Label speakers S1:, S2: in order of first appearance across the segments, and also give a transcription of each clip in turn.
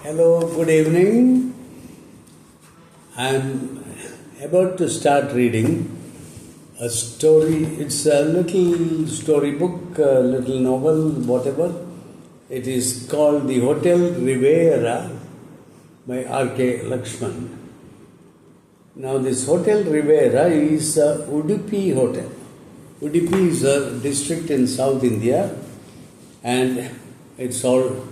S1: Hello, good evening. I'm about to start reading a story. It's a little storybook, a little novel, whatever. It is called The Hotel Riviera by R.K. Lakshman. Now, this Hotel Riviera is a Udupi hotel. Udupi is a district in South India, and it's all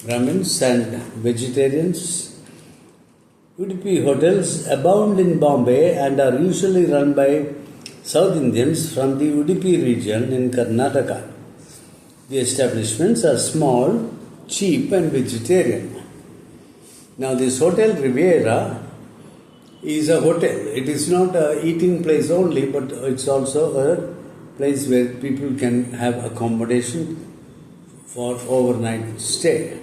S1: Brahmins and vegetarians. Udupi hotels abound in Bombay and are usually run by South Indians from the Udupi region in Karnataka. The establishments are small, cheap and vegetarian. Now this Hotel Riviera is a hotel. It is not a eating place only, but it's also a place where people can have accommodation for overnight stay.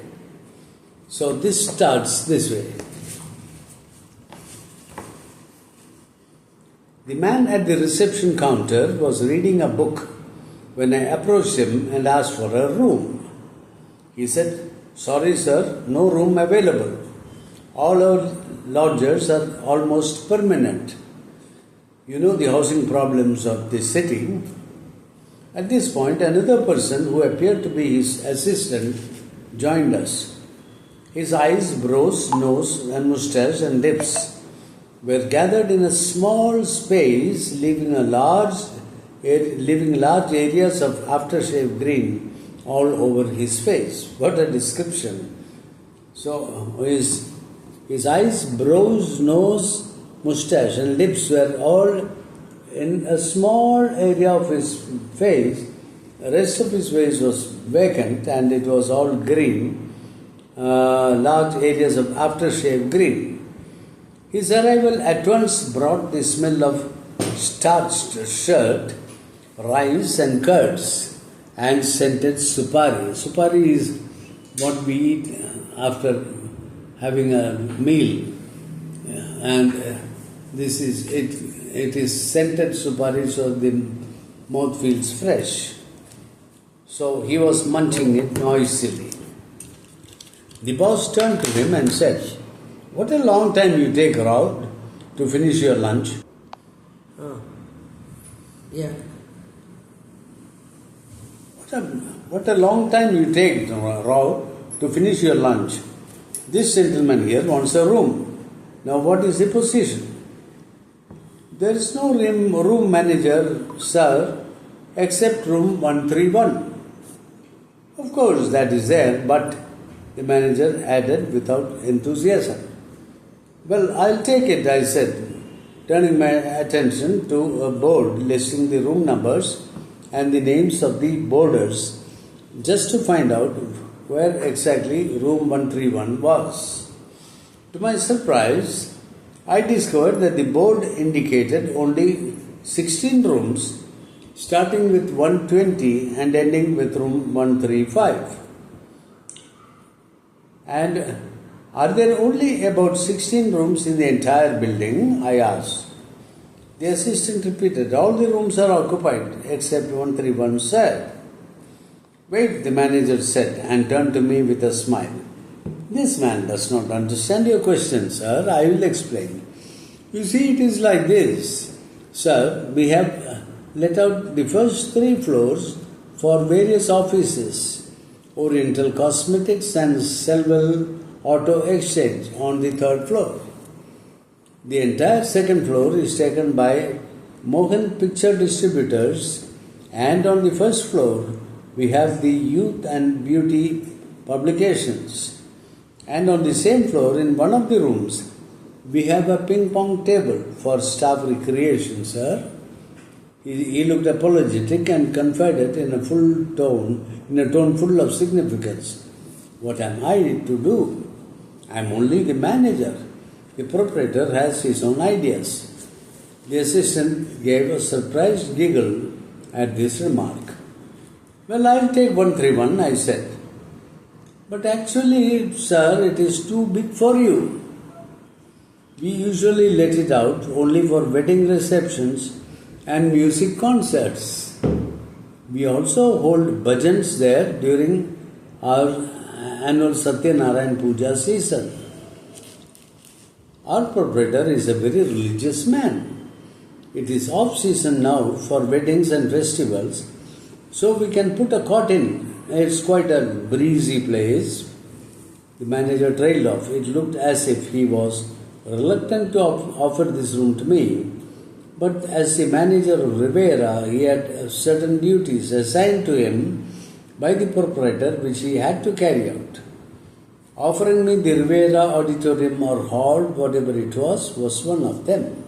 S1: So this starts this way. The man at the reception counter was reading a book when I approached him and asked for a room. He said, "Sorry sir, no room available. All our lodgers are almost permanent. You know the housing problems of this city." At this point, another person who appeared to be his assistant joined us. His eyes, brows, nose, and moustache and lips were gathered in a small space, leaving large areas of aftershave green all over his face. What a description! So his eyes, brows, nose, moustache, and lips were all in a small area of his face. The rest of his face was vacant and it was all green. Large areas of aftershave green. His arrival at once brought the smell of starched shirt, rice and curds, and scented supari. Supari is what we eat after having a meal, and this is it. It is scented supari, so the mouth feels fresh. So he was munching it noisily. The boss turned to him and said, "What a long time you take, Rao, to finish your lunch."
S2: Oh, yeah.
S1: What a long time you take, Rao, to finish your lunch. This gentleman here wants a room. Now what is the position? There is no room manager, sir, except room 131. Of course that is there, but the manager added without enthusiasm. "Well, I'll take it," I said, turning my attention to a board listing the room numbers and the names of the boarders, just to find out where exactly room 131 was. To my surprise, I discovered that the board indicated only 16 rooms, starting with 120 and ending with room 135. "And are there only about 16 rooms in the entire building?" I asked. The assistant repeated, "All the rooms are occupied except 131, sir." "Wait," the manager said and turned to me with a smile. "This man does not understand your question, sir. I will explain. You see, it is like this. Sir, we have let out the first 3 floors for various offices. Oriental Cosmetics and Selval Auto Exchange on the 3rd floor. The entire 2nd floor is taken by Mohan Picture Distributors, and on the 1st floor we have the Youth and Beauty Publications. And on the same floor, in one of the rooms, we have a ping pong table for staff recreation, sir." He looked apologetic and confided in a tone full of significance. "What am I to do? I am only the manager. The proprietor has his own ideas." The assistant gave a surprised giggle at this remark. "Well, I'll take 131, I said. "But actually, sir, it is too big for you. We usually let it out only for wedding receptions and music concerts. We also hold bhajans there during our annual Satyanarayan Puja season. Our proprietor is a very religious man. It is off season now for weddings and festivals, so we can put a cot in. It's quite a breezy place. The manager trailed off. It looked as if he was reluctant to offer this room to me, but as the manager of Rivera, he had certain duties assigned to him by the proprietor which he had to carry out. Offering me the Rivera auditorium or hall, whatever it was one of them.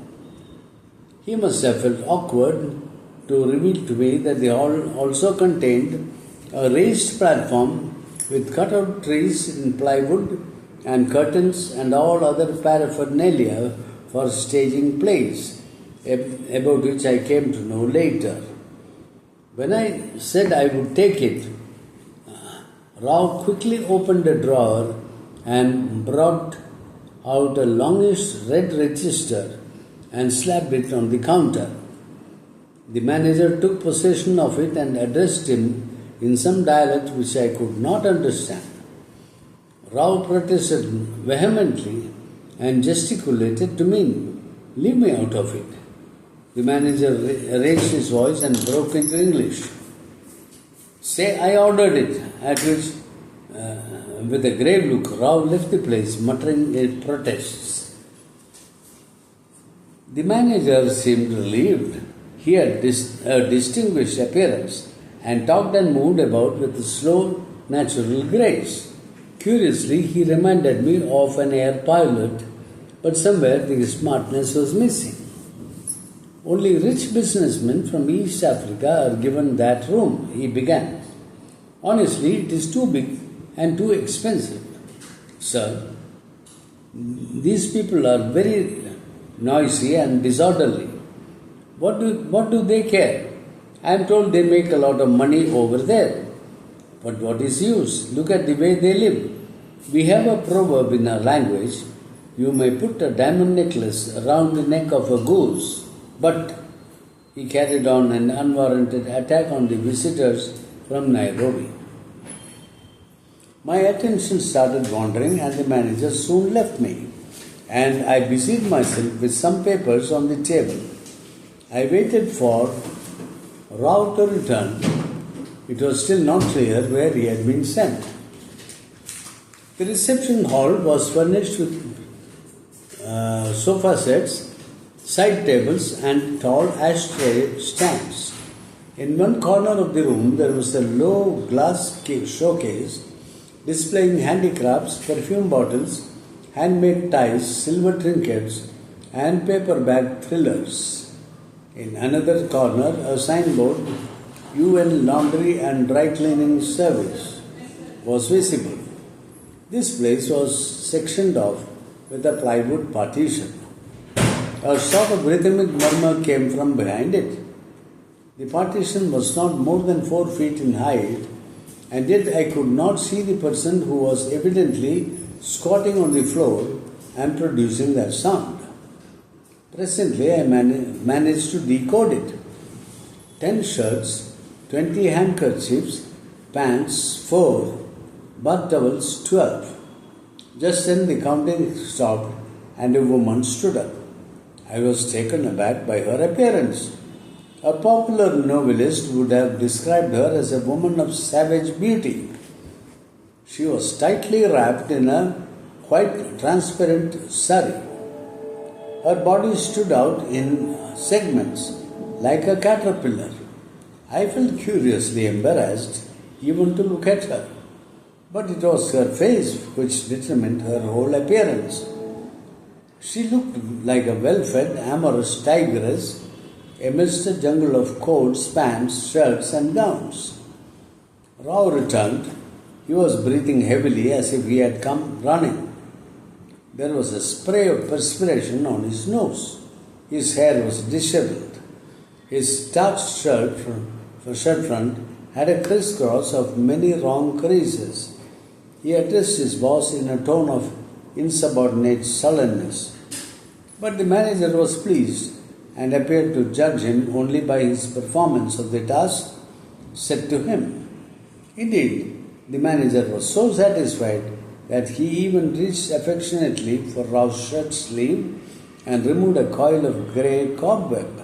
S1: He must have felt awkward to reveal to me that the hall also contained a raised platform with cut-out trees in plywood and curtains and all other paraphernalia for staging plays, about which I came to know later. When I said I would take it, Rao quickly opened a drawer and brought out a longish red register and slapped it on the counter. The manager took possession of it and addressed him in some dialect which I could not understand. Rao protested vehemently and gesticulated to me, "Leave me out of it." The manager raised his voice and broke into English. "Say I ordered it," at which, with a grave look, Rao left the place, muttering protests. The manager seemed relieved. He had a distinguished appearance and talked and moved about with a slow, natural grace. Curiously, he reminded me of an air pilot, but somewhere the smartness was missing. Only rich businessmen from East Africa are given that room, he began. Honestly, it is too big and too expensive. Sir, these people are very noisy and disorderly. What do they care? I am told they make a lot of money over there. But what is use? Look at the way they live. We have a proverb in our language, you may put a diamond necklace around the neck of a goose. But he carried on an unwarranted attack on the visitors from Nairobi. My attention started wandering and the manager soon left me, and I busied myself with some papers on the table. I waited for Rao to return. It was still not clear where he had been sent. The reception hall was furnished with sofa sets, side tables and tall ashtray stands. In one corner of the room there was a low glass showcase displaying handicrafts, perfume bottles, handmade ties, silver trinkets and paper bag thrillers. In another corner a signboard, UN Laundry and Dry Cleaning Service, was visible. This place was sectioned off with a plywood partition. A sort of rhythmic murmur came from behind it. The partition was not more than 4 feet in height, and yet I could not see the person who was evidently squatting on the floor and producing that sound. Presently I managed to decode it. 10 shirts, 20 handkerchiefs, pants 4, bath towels 12. Just then the counting stopped and a woman stood up. I was taken aback by her appearance. A popular novelist would have described her as a woman of savage beauty. She was tightly wrapped in a quite transparent sari. Her body stood out in segments like a caterpillar. I felt curiously embarrassed even to look at her, but it was her face which determined her whole appearance. She looked like a well-fed, amorous tigress amidst a jungle of coats, pants, shirts and gowns. Rao returned. He was breathing heavily as if he had come running. There was a spray of perspiration on his nose. His hair was disheveled. His starched shirt front had a crisscross of many wrong creases. He addressed his boss in a tone of insubordinate sullenness. But the manager was pleased and appeared to judge him only by his performance of the task set to him. Indeed, The manager was so satisfied that he even reached affectionately for Rao's shirt sleeve and removed a coil of grey cobweb.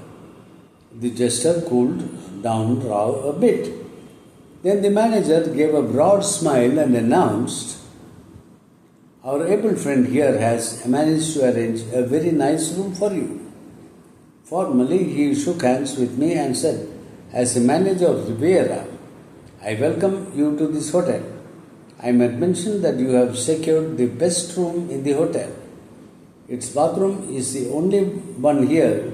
S1: The gesture cooled down Rao a bit. Then the manager gave a broad smile and announced, "Our able friend here has managed to arrange a very nice room for you." Formally, he shook hands with me and said, "As the manager of Riviera, I welcome you to this hotel. I might mention that you have secured the best room in the hotel. Its bathroom is the only one here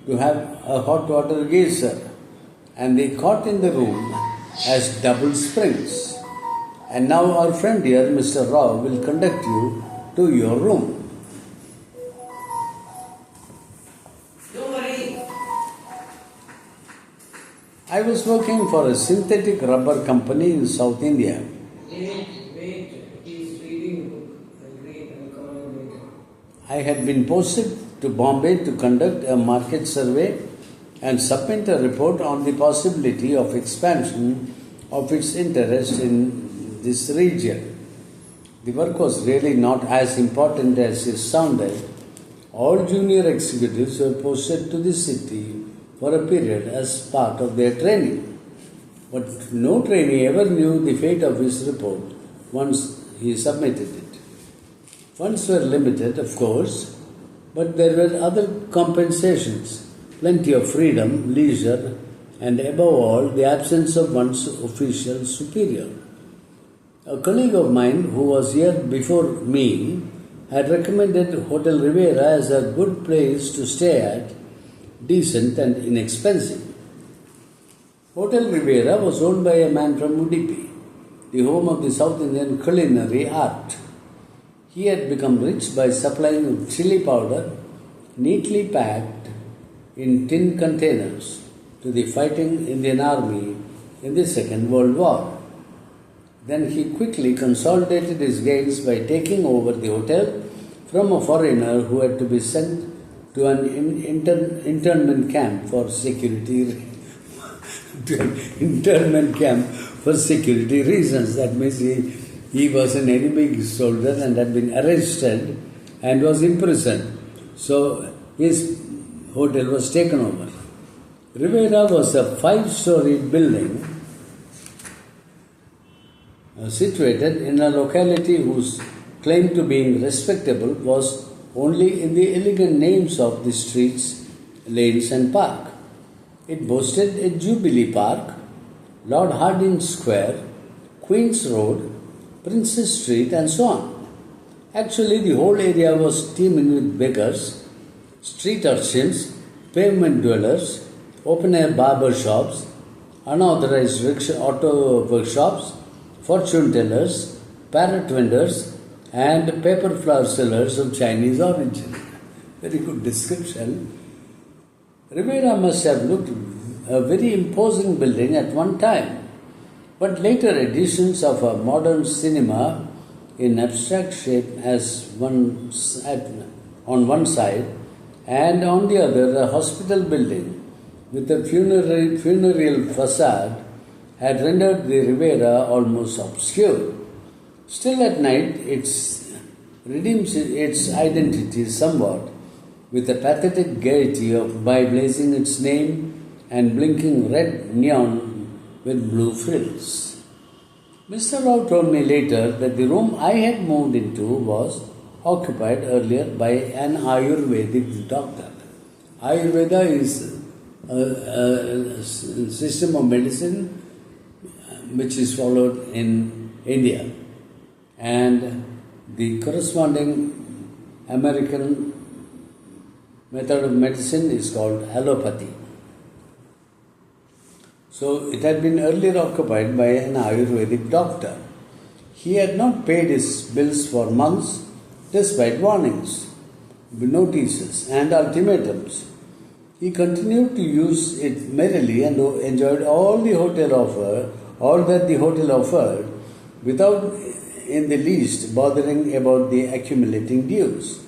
S1: to have a hot water geyser, and the cot in the room has double springs. And now our friend here, Mr. Rao, will conduct you to your room."
S2: Don't worry.
S1: I was working for a synthetic rubber company in South India.
S2: Wait. He's reading book. I'll call him later.
S1: I had been posted to Bombay to conduct a market survey and submit a report on the possibility of expansion of its interest in this region. The work was really not as important as it sounded. All junior executives were posted to the city for a period as part of their training. But no trainee ever knew the fate of his report once he submitted it. Funds were limited, of course, but there were other compensations, plenty of freedom, leisure, and above all, the absence of one's official superior. A colleague of mine who was here before me had recommended Hotel Riviera as a good place to stay at, decent and inexpensive. Hotel Riviera was owned by a man from Udupi, the home of the South Indian culinary art. He had become rich by supplying chili powder neatly packed in tin containers to the fighting Indian army in the Second World War. Then he quickly consolidated his gains by taking over the hotel from a foreigner who had to be sent to an internment camp for security reasons. That means he was an enemy soldier and had been arrested and was imprisoned. So his hotel was taken over. Riviera was a 5-story building situated in a locality whose claim to being respectable was only in the elegant names of the streets, lanes and park. It boasted a Jubilee Park, Lord Hardinge Square, Queen's Road, Princess Street and so on. Actually, the whole area was teeming with beggars, street urchins, pavement dwellers, open-air barber shops, unauthorized auto workshops, fortune tellers, parrot vendors, and paper flower sellers of Chinese origin. Very good description. Riviera must have looked a very imposing building at one time, but later editions of a modern cinema in abstract shape on one side and on the other a hospital building with a funereal facade had rendered the Riviera almost obscure. Still at night, it redeems its identity somewhat with a pathetic gaiety by blazing its name and blinking red neon with blue frills. Mr. Rao told me later that the room I had moved into was occupied earlier by an Ayurvedic doctor. Ayurveda is a system of medicine which is followed in India, and the corresponding American method of medicine is called allopathy. So it had been earlier occupied by an Ayurvedic doctor. He had not paid his bills for months despite warnings, notices and ultimatums. He continued to use it merrily and enjoyed all that the hotel offered without in the least bothering about the accumulating dues.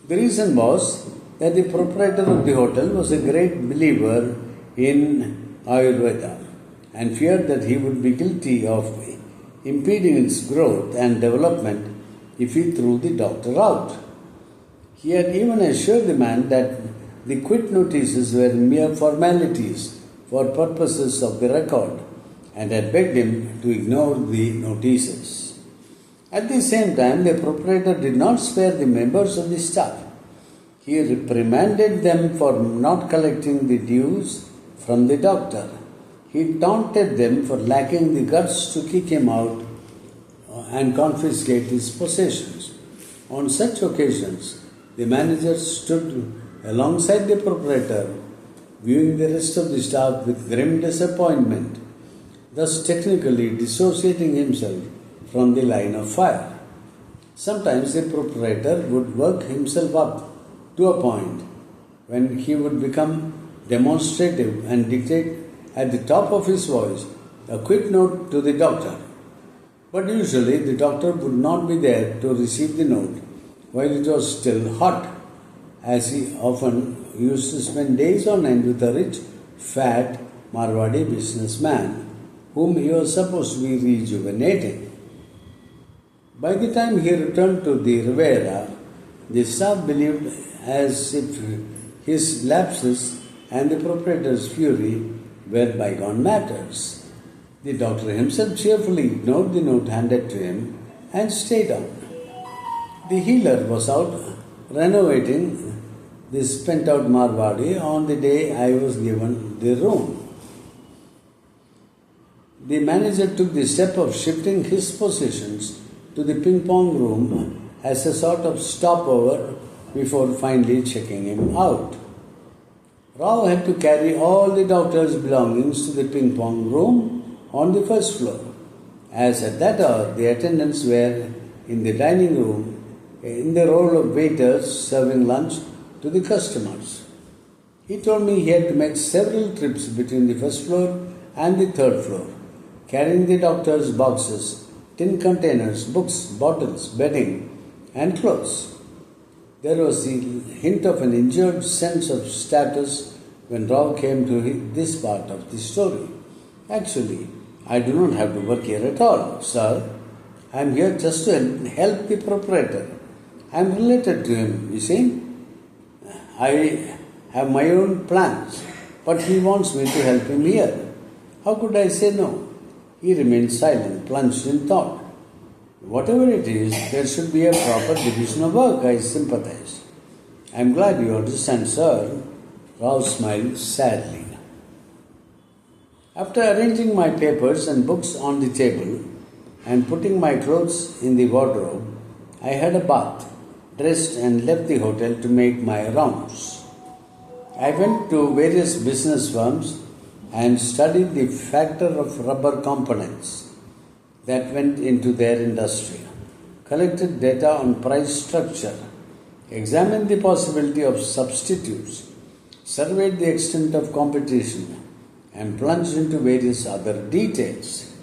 S1: The reason was that the proprietor of the hotel was a great believer in Ayurveda and feared that he would be guilty of impeding its growth and development if he threw the doctor out. He had even assured the man that the quit notices were mere formalities for purposes of the record and had begged him to ignore the notices. At the same time, the proprietor did not spare the members of the staff. He reprimanded them for not collecting the dues from the doctor. He taunted them for lacking the guts to kick him out and confiscate his possessions. On such occasions, the manager stood alongside the proprietor, viewing the rest of the staff with grim disappointment, thus technically dissociating himself from the line of fire. Sometimes the proprietor would work himself up to a point when he would become demonstrative and dictate at the top of his voice a quick note to the doctor. But usually the doctor would not be there to receive the note while it was still hot, as he often used to spend days on end with a rich, fat Marwadi businessman whom he was supposed to be rejuvenating. By the time he returned to the Riviera, the staff believed as if his lapses and the proprietor's fury were bygone matters. The doctor himself cheerfully ignored the note handed to him and stayed on. The healer was out renovating the spent-out Marwadi on the day I was given the room. The manager took the step of shifting his possessions to the ping-pong room as a sort of stopover before finally checking him out. Rao had to carry all the doctor's belongings to the ping-pong room on the first floor, as at that hour the attendants were in the dining room in the role of waiters serving lunch to the customers. He told me he had to make several trips between the first floor and the third floor, carrying the doctor's boxes, tin containers, books, bottles, bedding, and clothes. There was the hint of an injured sense of status when Rao came to this part of the story. Actually, I do not have to work here at all, sir. I am here just to help the proprietor. I am related to him, you see. I have my own plans, but he wants me to help him here. How could I say no? He remained silent, plunged in thought. Whatever it is, there should be a proper division of work, I sympathized. I am glad you understand, sir. Rao smiled sadly. After arranging my papers and books on the table and putting my clothes in the wardrobe, I had a bath, dressed and left the hotel to make my rounds. I went to various business firms and studied the factor of rubber components that went into their industry, collected data on price structure, examined the possibility of substitutes, surveyed the extent of competition, and plunged into various other details.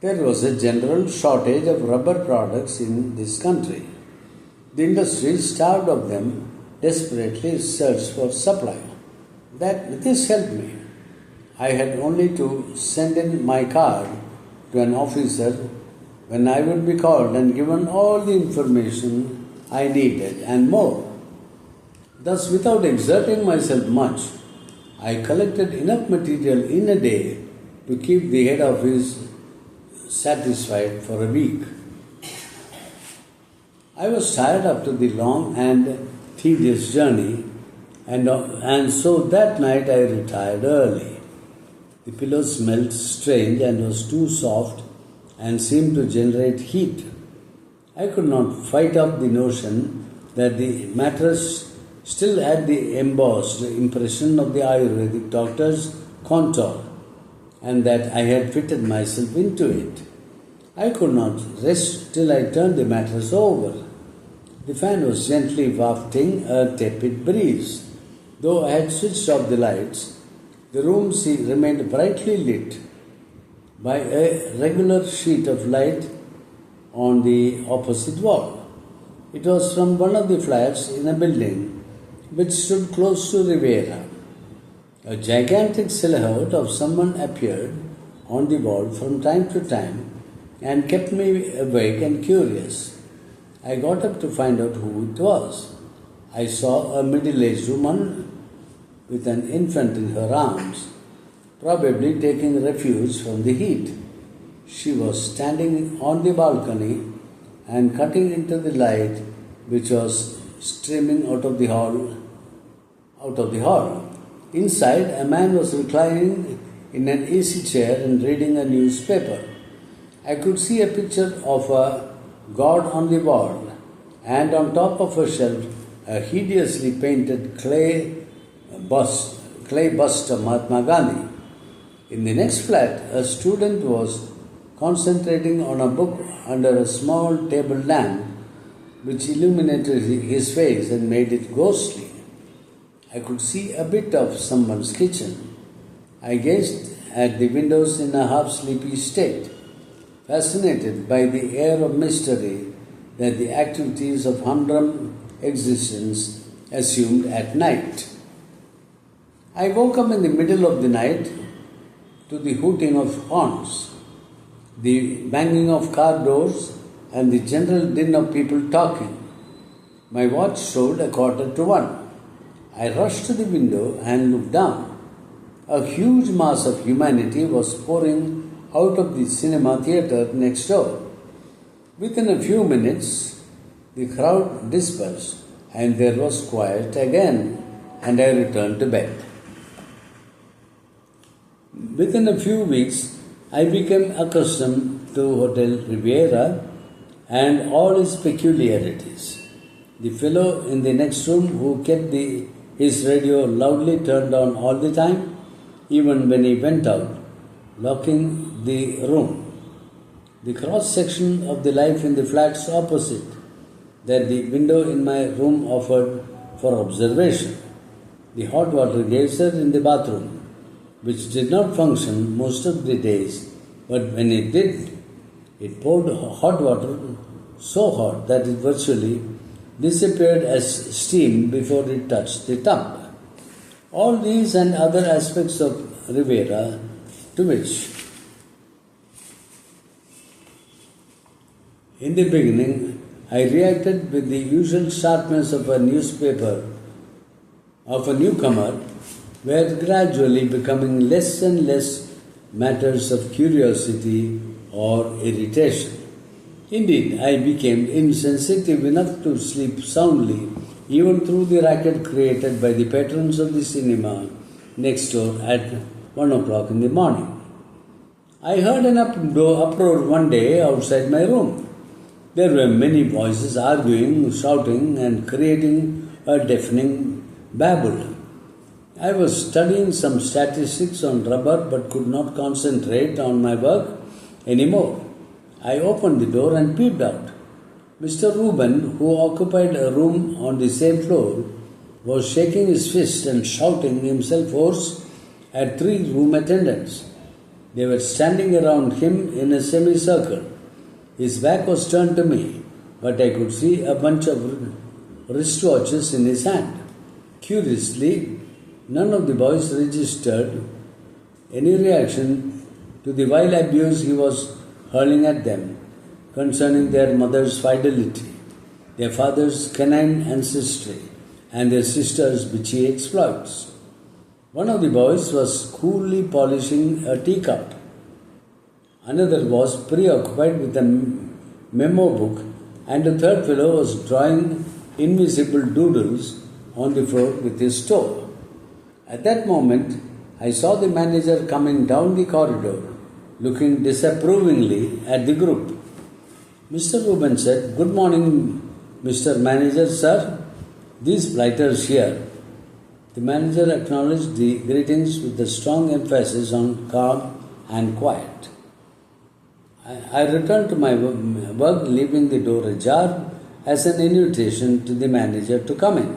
S1: There was a general shortage of rubber products in this country. The industry, starved of them, desperately searched for supply. This helped me. I had only to send in my card to an officer when I would be called and given all the information I needed and more. Thus, without exerting myself much, I collected enough material in a day to keep the head office satisfied for a week. I was tired after the long and tedious journey, and so that night I retired early. The pillow smelled strange and was too soft and seemed to generate heat. I could not fight off the notion that the mattress still had the embossed impression of the Ayurvedic doctor's contour and that I had fitted myself into it. I could not rest till I turned the mattress over. The fan was gently wafting a tepid breeze. Though I had switched off the lights, the room remained brightly lit by a regular sheet of light on the opposite wall. It was from one of the flats in a building which stood close to Riviera. A gigantic silhouette of someone appeared on the wall from time to time and kept me awake and curious. I got up to find out who it was. I saw a middle-aged woman with an infant in her arms, probably taking refuge from the heat. She was standing on the balcony and cutting into the light which was streaming out of the hall. Inside, a man was reclining in an easy chair and reading a newspaper. I could see a picture of a god on the wall, and on top of a shelf, a hideously painted clay bust of Mahatma Gandhi. In the next flat, a student was concentrating on a book under a small table lamp which illuminated his face and made it ghostly. I could see a bit of someone's kitchen. I gazed at the windows in a half-sleepy state, fascinated by the air of mystery that the activities of humdrum existence assumed at night. I woke up in the middle of the night to the hooting of horns, the banging of car doors, and the general din of people talking. My watch showed 1:15. I rushed to the window and looked down. A huge mass of humanity was pouring out of the cinema theatre next door. Within a few minutes, the crowd dispersed and there was quiet again, and I returned to bed. Within a few weeks, I became accustomed to Hotel Riviera and all its peculiarities. The fellow in the next room who kept his radio loudly turned on all the time, even when he went out, locking the room. The cross-section of the life in the flats opposite that the window in my room offered for observation. The hot water geyser in the bathroom, which did not function most of the days, but when it did, it poured hot water so hot that it virtually disappeared as steam before it touched the tub. All these and other aspects of Riviera, to which in the beginning I reacted with the usual sharpness of a newspaper of a newcomer, were gradually becoming less and less matters of curiosity or irritation. Indeed, I became insensitive enough to sleep soundly even through the racket created by the patrons of the cinema next door at 1 o'clock in the morning. I heard an uproar one day outside my room. There were many voices arguing, shouting, and creating a deafening babble. I was studying some statistics on rubber but could not concentrate on my work anymore. I opened the door and peeped out. Mr. Reuben, who occupied a room on the same floor, was shaking his fist and shouting himself hoarse at 3 room attendants. They were standing around him in a semicircle. His back was turned to me, but I could see a bunch of wristwatches in his hand. Curiously, none of the boys registered any reaction to the vile abuse he was hurling at them concerning their mother's fidelity, their father's canine ancestry, and their sister's bitchy exploits. One of the boys was coolly polishing a teacup. Another was preoccupied with a memo book, and a third fellow was drawing invisible doodles on the floor with his toe. At that moment, I saw the manager coming down the corridor, looking disapprovingly at the group. Mr. Reuben said, "Good morning, Mr. Manager, sir. These blighters here." The manager acknowledged the greetings with a strong emphasis on calm and quiet. I returned to my work, leaving the door ajar as an invitation to the manager to come in.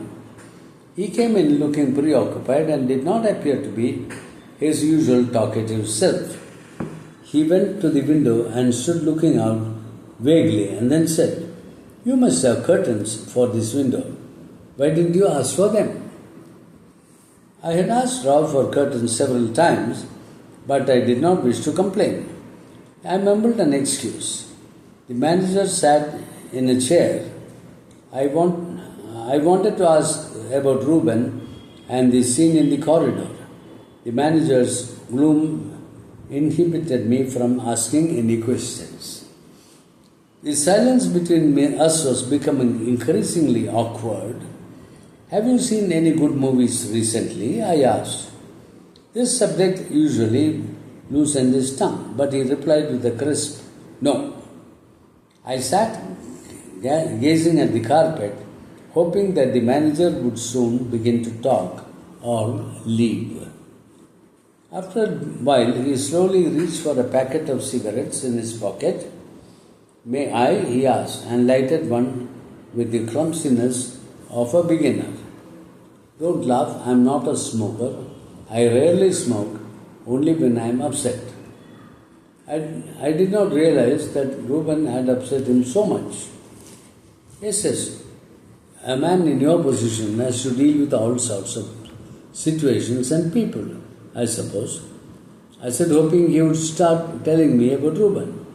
S1: He came in looking preoccupied and did not appear to be his usual talkative self. He went to the window and stood looking out vaguely and then said, "You must have curtains for this window. Why didn't you ask for them?" I had asked Ralph for curtains several times, but I did not wish to complain. I mumbled an excuse. The manager sat in a chair. I wanted to ask about Reuben and the scene in the corridor. The manager's gloom inhibited me from asking any questions. The silence between us was becoming increasingly awkward. Have you seen any good movies recently? I asked. This subject usually loosened his tongue, but he replied with a crisp no. I sat gazing at the carpet, hoping that the manager would soon begin to talk or leave. After a while, he slowly reached for a packet of cigarettes in his pocket. May I? He asked, and lighted one with the clumsiness of a beginner. Don't laugh, I am not a smoker. I rarely smoke, only when I am upset. I did not realize that Reuben had upset him so much. Yes. A man in your position has to deal with all sorts of situations and people, I suppose. I said, hoping he would start telling me about Reuben.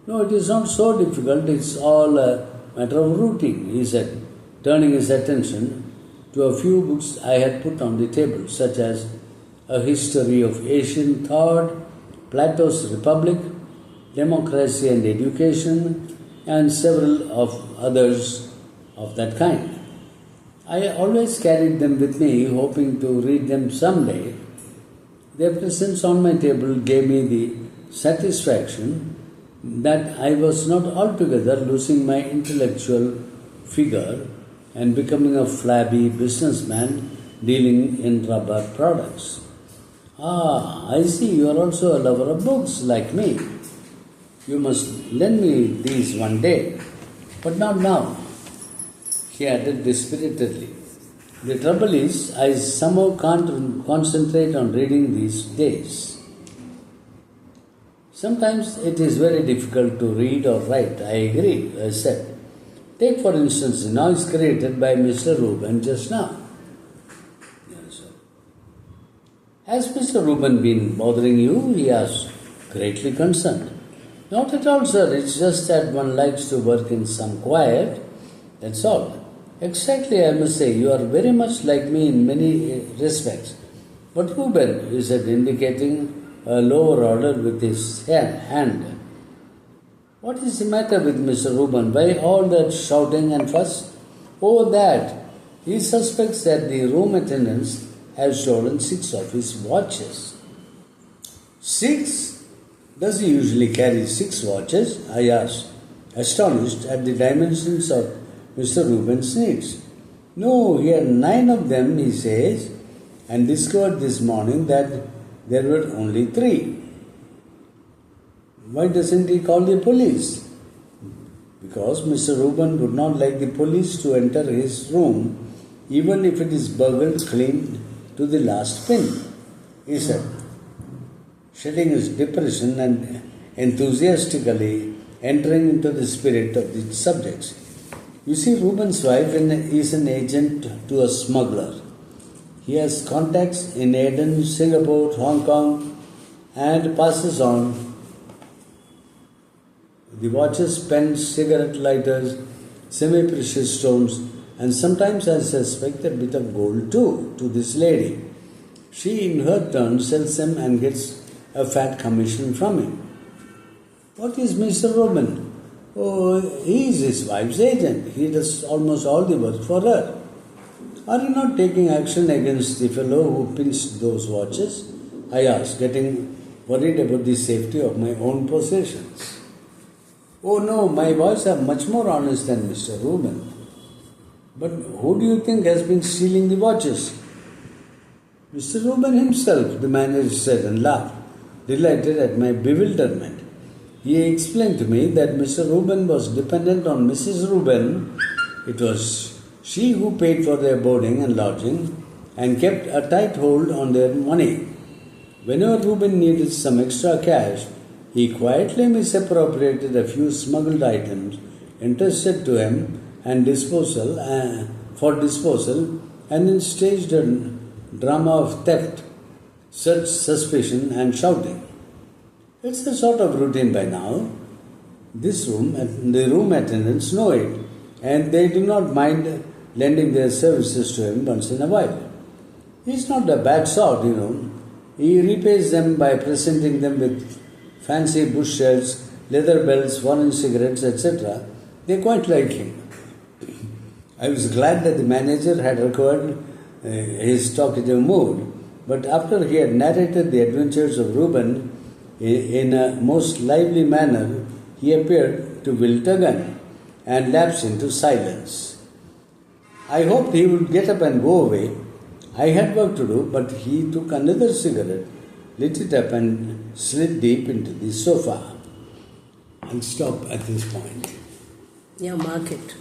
S1: No, it is not so difficult, it's all a matter of routine, he said, turning his attention to a few books I had put on the table, such as A History of Asian Thought, Plato's Republic, Democracy and Education, and several of others of that kind. I always carried them with me, hoping to read them someday. Their presence on my table gave me the satisfaction that I was not altogether losing my intellectual figure and becoming a flabby businessman dealing in rubber products. Ah, I see you are also a lover of books like me. You must lend me these one day, but not now, he added dispiritedly. The trouble is, I somehow can't concentrate on reading these days. Sometimes it is very difficult to read or write, I agree, I said. Take for instance the noise created by Mr. Reuben just now. Has Mr. Reuben been bothering you? He asked, greatly concerned. Not at all, sir. It's just that one likes to work in some quiet. That's all. Exactly, I must say. You are very much like me in many respects. But Reuben, he said, indicating a lower order with his hand. What is the matter with Mr. Reuben? Why all that shouting and fuss? Oh, that. He suspects that the room attendants have stolen 6 of his watches. 6? Does he usually carry 6 watches? I asked, astonished at the dimensions of Mr. Reuben's needs. No, he had 9 of them, he says, and discovered this morning that there were only 3. Why doesn't he call the police? Because Mr. Reuben would not like the police to enter his room, even if it is burgled clean to the last pin, he said, shedding his depression and enthusiastically entering into the spirit of the subjects. You see, Reuben's wife is an agent to a smuggler. He has contacts in Aden, Singapore, Hong Kong, and passes on the watches, pens, cigarette lighters, semi-precious stones, and sometimes I suspect a bit of gold too, to this lady. She in her turn sells them and gets a fat commission from him. What is Mr. Reuben? Oh, he is his wife's agent. He does almost all the work for her. Are you not taking action against the fellow who pinched those watches? I asked, getting worried about the safety of my own possessions. Oh no, my boys are much more honest than Mr. Reuben. But who do you think has been stealing the watches? Mr. Reuben himself, the manager said and laughed, delighted at my bewilderment. He explained to me that Mr. Reuben was dependent on Mrs. Reuben. It was she who paid for their boarding and lodging and kept a tight hold on their money. Whenever Reuben needed some extra cash, he quietly misappropriated a few smuggled items entrusted to him and for disposal, and then staged a drama of theft, search, suspicion, and shouting. It's a sort of routine by now. This room and the room attendants know it, and they do not mind lending their services to him once in a while. He's not a bad sort, you know. He repays them by presenting them with fancy bush shirts, leather belts, foreign cigarettes, etc. They quite like him. I was glad that the manager had recovered his talkative mood, but after he had narrated the adventures of Reuben in a most lively manner, he appeared to wilt again and lapse into silence. I hoped he would get up and go away. I had work to do, but he took another cigarette, lit it up, and slid deep into the sofa. I'll stop at this point.
S3: Yeah, mark it.